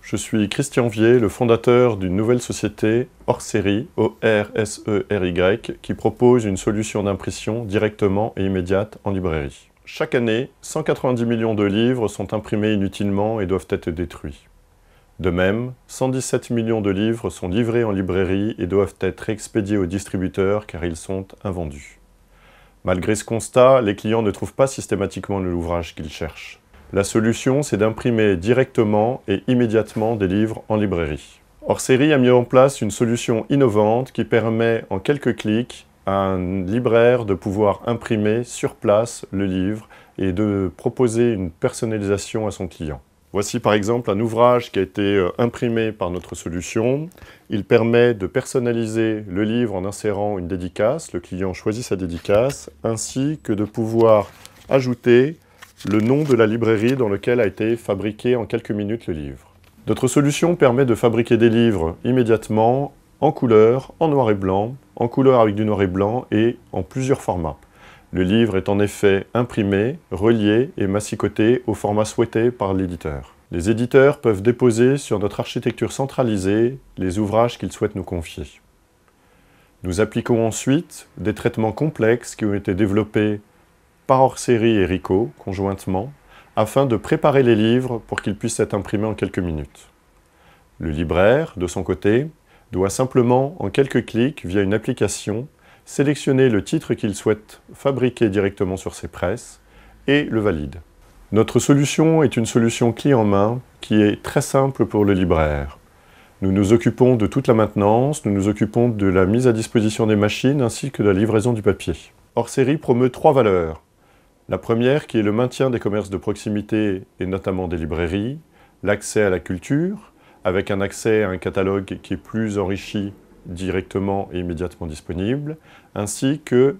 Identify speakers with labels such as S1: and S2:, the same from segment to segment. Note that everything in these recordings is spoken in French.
S1: Je suis Christian Vier, le fondateur d'une nouvelle société Orsery, O-R-S-E-R-Y, qui propose une solution d'impression directement et immédiate en librairie. Chaque année, 190 millions de livres sont imprimés inutilement et doivent être détruits. De même, 117 millions de livres sont livrés en librairie et doivent être expédiés aux distributeurs car ils sont invendus. Malgré ce constat, les clients ne trouvent pas systématiquement l'ouvrage qu'ils cherchent. La solution, c'est d'imprimer directement et immédiatement des livres en librairie. Orsery a mis en place une solution innovante qui permet en quelques clics à un libraire de pouvoir imprimer sur place le livre et de proposer une personnalisation à son client. Voici par exemple un ouvrage qui a été imprimé par notre solution. Il permet de personnaliser le livre en insérant une dédicace. Le client choisit sa dédicace, ainsi que de pouvoir ajouter le nom de la librairie dans laquelle a été fabriqué en quelques minutes le livre. Notre solution permet de fabriquer des livres immédiatement en couleur, en noir et blanc, en couleur avec du noir et blanc et en plusieurs formats. Le livre est en effet imprimé, relié et massicoté au format souhaité par l'éditeur. Les éditeurs peuvent déposer sur notre architecture centralisée les ouvrages qu'ils souhaitent nous confier. Nous appliquons ensuite des traitements complexes qui ont été développés par Orsery et Ricoh, conjointement, afin de préparer les livres pour qu'ils puissent être imprimés en quelques minutes. Le libraire, de son côté, doit simplement, en quelques clics, via une application, sélectionner le titre qu'il souhaite fabriquer directement sur ses presses et le valide. Notre solution est une solution clé en main qui est très simple pour le libraire. Nous nous occupons de toute la maintenance, nous nous occupons de la mise à disposition des machines ainsi que de la livraison du papier. Orsery promeut 3 valeurs. La première qui est le maintien des commerces de proximité et notamment des librairies, l'accès à la culture, avec un accès à un catalogue qui est plus enrichi directement et immédiatement disponible, ainsi que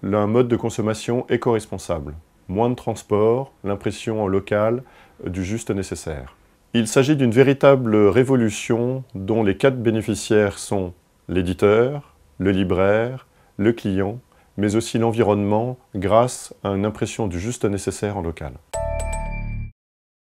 S1: un mode de consommation éco-responsable. Moins de transport, l'impression en local du juste nécessaire. Il s'agit d'une véritable révolution dont les 4 bénéficiaires sont l'éditeur, le libraire, le client, mais aussi l'environnement grâce à une impression du juste nécessaire en local.